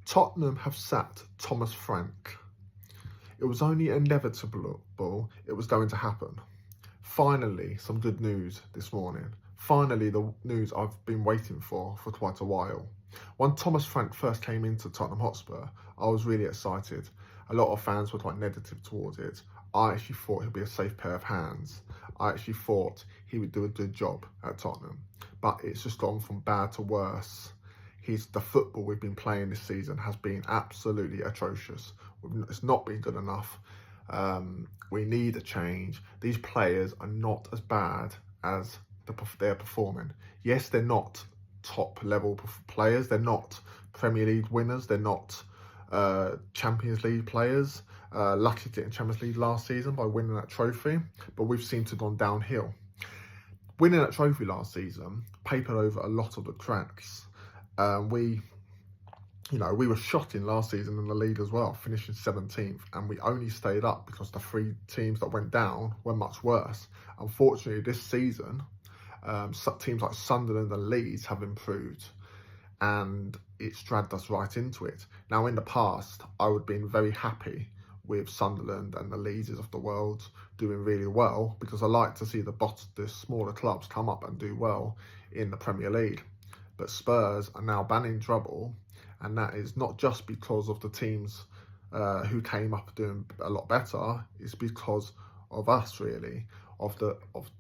Tottenham have sacked Thomas Frank. It was only inevitable it was going to happen. Finally, some good news this morning. Finally, the news I've been waiting for quite a while. When Thomas Frank first came into Tottenham Hotspur, I was really excited. A lot of fans were quite negative towards it. I actually thought he'd be a safe pair of hands. I actually thought he would do a good job at Tottenham. But it's just gone from bad to worse. The football we've been playing this season has been absolutely atrocious. It's not been good enough. We need a change. These players are not as bad as they're performing. Yes, they're not top level players. They're not Premier League winners. They're not Champions League players. Lucky getting Champions League last season by winning that trophy, but we've seemed to have gone downhill. Winning that trophy last season papered over a lot of the cracks. We were shocking last season in the league as well, finishing 17th, and we only stayed up because the three teams that went down were much worse. Unfortunately, this season, teams like Sunderland and Leeds have improved, and it's dragged us right into it. Now, in the past, I would have been very happy with Sunderland and the Leeds of the world doing really well, because I like to see the smaller clubs come up and do well in the Premier League. But Spurs are now banning trouble, and that is not just because of the teams who came up doing a lot better. It's because of us, really, of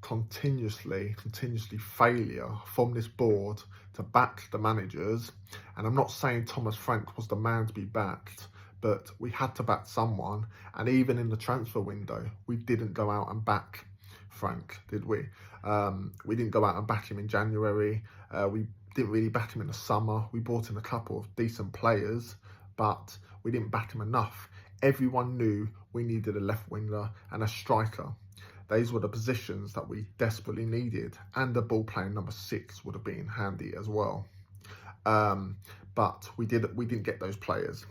continuously failure from this board to back the managers. And I'm not saying Thomas Frank was the man to be backed, but we had to back someone. And even in the transfer window, we didn't go out and back Frank, did we? We didn't go out and back him in January. We didn't really back him in the summer. We brought in a couple of decent players, but we didn't back him enough. Everyone knew we needed a left winger and a striker. Those were the positions that we desperately needed, and the ball playing number 6 would have been handy as well. But we didn't get those players.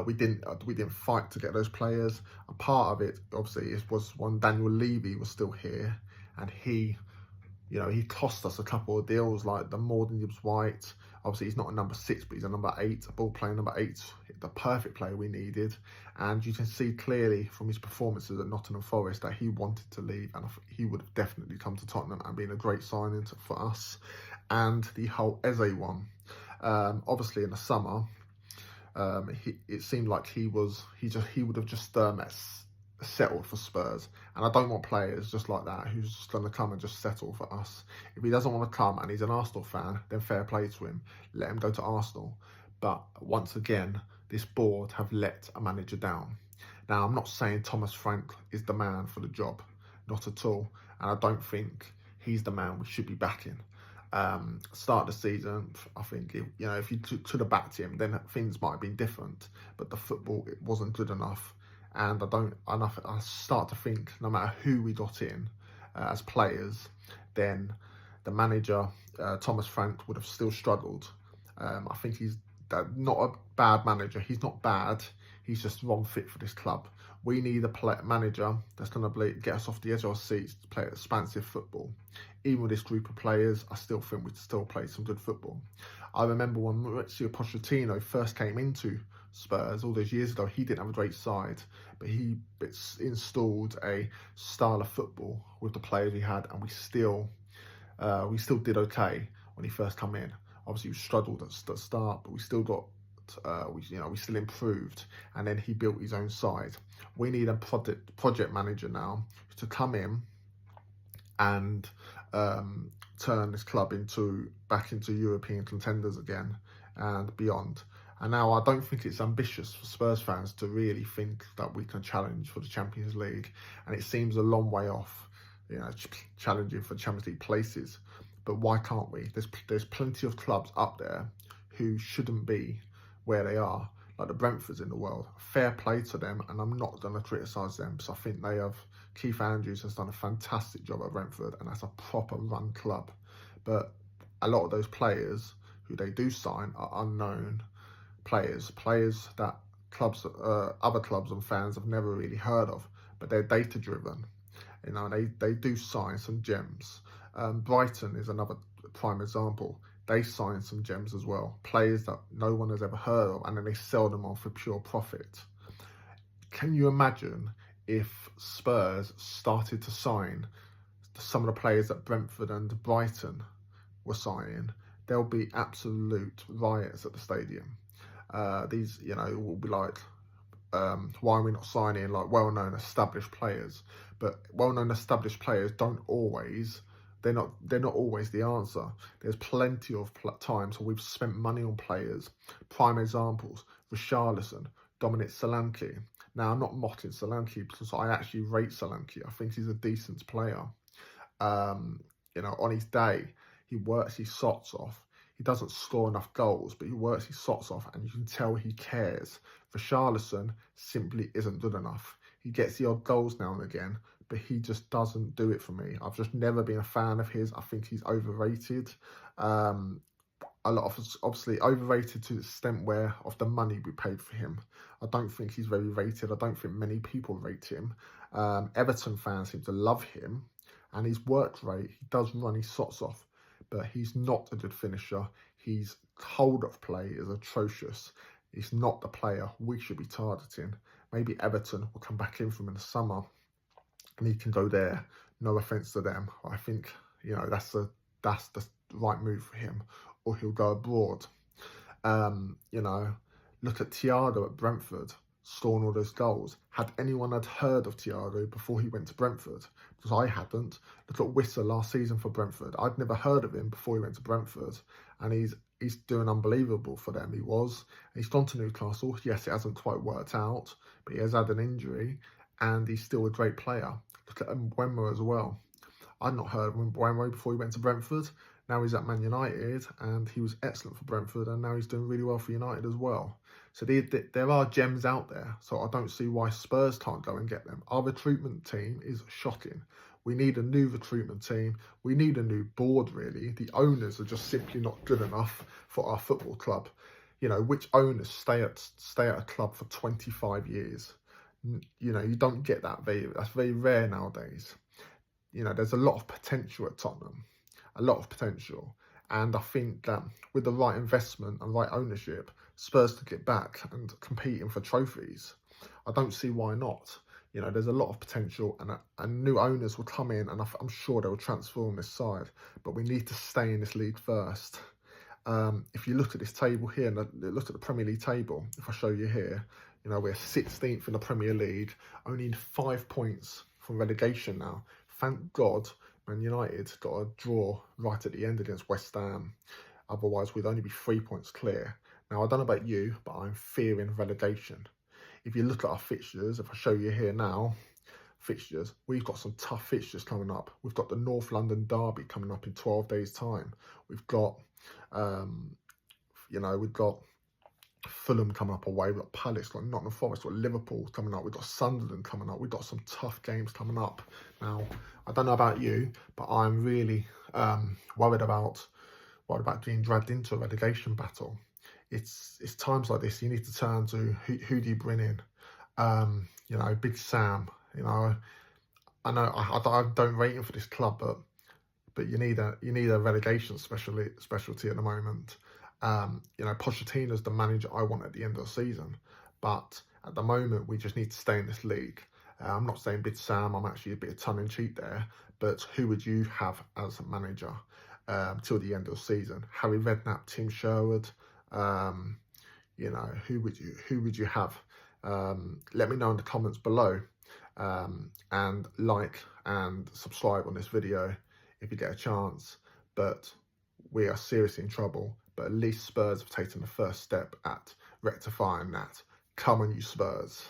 We didn't fight to get those players. A part of it, obviously, was when Daniel Levy was still here, and he cost us a couple of deals, like the Morgan Gibbs-White. Obviously, he's not a number 6, but he's a number 8, a ball playing number 8, the perfect player we needed. And you can see clearly from his performances at Nottingham Forest that he wanted to leave, and he would have definitely come to Tottenham and been a great signing for us. And the whole Eze one, obviously in the summer, it seemed like he would have just settled for Spurs, and I don't want players just like that who's just going to come and just settle for us. If he doesn't want to come and he's an Arsenal fan, then fair play to him, let him go to Arsenal. But once again, this board have let a manager down. Now, I'm not saying Thomas Frank is the man for the job, not at all, and I don't think he's the man we should be backing. Start of the season, I think if you could have backed him, then things might have been different, but the football, it wasn't good enough. And I start to think no matter who we got in as players, then the manager, Thomas Frank, would have still struggled. I think he's not a bad manager. He's not bad. He's just wrong fit for this club. We need a manager that's going to get us off the edge of our seats to play expansive football. Even with this group of players, I still think we still play some good football. I remember when Mauricio Pochettino first came into Spurs all those years ago, he didn't have a great side, but he installed a style of football with the players he had, and we still did okay when he first come in. Obviously, we struggled at the start, but we still got we still improved, and then he built his own side. We need a project manager now to come in and turn this club back into European contenders again and beyond. And now I don't think it's ambitious for Spurs fans to really think that we can challenge for the Champions League, and it seems a long way off, challenging for Champions League places. But why can't we? There's plenty of clubs up there who shouldn't be where they are, like the Brentfords in the world. Fair play to them, and I'm not going to criticise them, because I think Keith Andrews has done a fantastic job at Brentford, and that's a proper run club. But a lot of those players who they do sign are unknown players that other clubs and fans have never really heard of, but they're data driven. They do sign some gems. Brighton is another prime example. they sign some gems as well, players that no one has ever heard of, and then they sell them on for pure profit. Can you imagine if Spurs started to sign some of the players that Brentford and Brighton were signing? There'll be absolute riots at the stadium. These, will be like, why are we not signing like well-known established players? But well-known established players don't always. They're not always the answer. There's plenty of times where we've spent money on players. Prime examples: Richarlison, Dominic Solanke. Now, I'm not mocking Solanke because I actually rate Solanke. I think he's a decent player. On his day, he works his socks off. He doesn't score enough goals, but he works his socks off, and you can tell he cares. Richarlison simply isn't good enough. He gets the odd goals now and again, but he just doesn't do it for me. I've just never been a fan of his. I think he's overrated. A lot of obviously overrated to the extent where of the money we paid for him. I don't think he's very rated. I don't think many people rate him. Everton fans seem to love him, and his work rate, he does run his socks off, but he's not a good finisher. His hold of play is atrocious. He's not the player we should be targeting. Maybe Everton will come back in from in the summer and he can go there. No offence to them. I think, that's the right move for him, or he'll go abroad. Look at Thiago at Brentford, scoring all those goals. Had anyone had heard of Thiago before he went to Brentford? Because I hadn't. Look at Wissa last season for Brentford. I'd never heard of him before he went to Brentford, and he's doing unbelievable for them. He was. He's gone to Newcastle. Yes, it hasn't quite worked out, but he has had an injury, and he's still a great player. Look at Mbeumo as well. I'd not heard of Mbeumo before he went to Brentford. Now he's at Man United, and he was excellent for Brentford, and now he's doing really well for United as well. So there are gems out there, so I don't see why Spurs can't go and get them. Our recruitment team is shocking. We need a new recruitment team. We need a new board, really. The owners are just simply not good enough for our football club. Which owners stay at a club for 25 years? You don't get that. That's very rare nowadays. There's a lot of potential at Tottenham. A lot of potential. And I think that with the right investment and right ownership, Spurs could get back and competing for trophies. I don't see why not. There's a lot of potential, and new owners will come in, and I'm sure they will transform this side. But we need to stay in this league first. If you look at this table here, and look at the Premier League table, if I show you here, we're 16th in the Premier League, only 5 points from relegation now. Thank God Man United got a draw right at the end against West Ham. Otherwise, we'd only be 3 points clear. Now, I don't know about you, but I'm fearing relegation. If you look at our fixtures, if I show you here now, fixtures, we've got some tough fixtures coming up. We've got the North London Derby coming up in 12 days' time. We've got, we've got Fulham coming up away. We've got Palace, we've got Nottingham Forest, we've got Liverpool coming up. We've got Sunderland coming up. We've got some tough games coming up. Now, I don't know about you, but I'm really worried about being dragged into a relegation battle. It's times like this you need to turn to who do you bring in? Big Sam. I know I don't rate him for this club, but you need a relegation specialty at the moment. Pochettino's the manager I want at the end of the season, but at the moment we just need to stay in this league. I'm not saying Big Sam. I'm actually a bit of tongue-in-cheek there. But who would you have as a manager till the end of the season? Harry Redknapp, Tim Sherwood. Who would you have? Let me know in the comments below, and like and subscribe on this video if you get a chance. But we are seriously in trouble. But at least Spurs have taken the first step at rectifying that. Come on, you Spurs.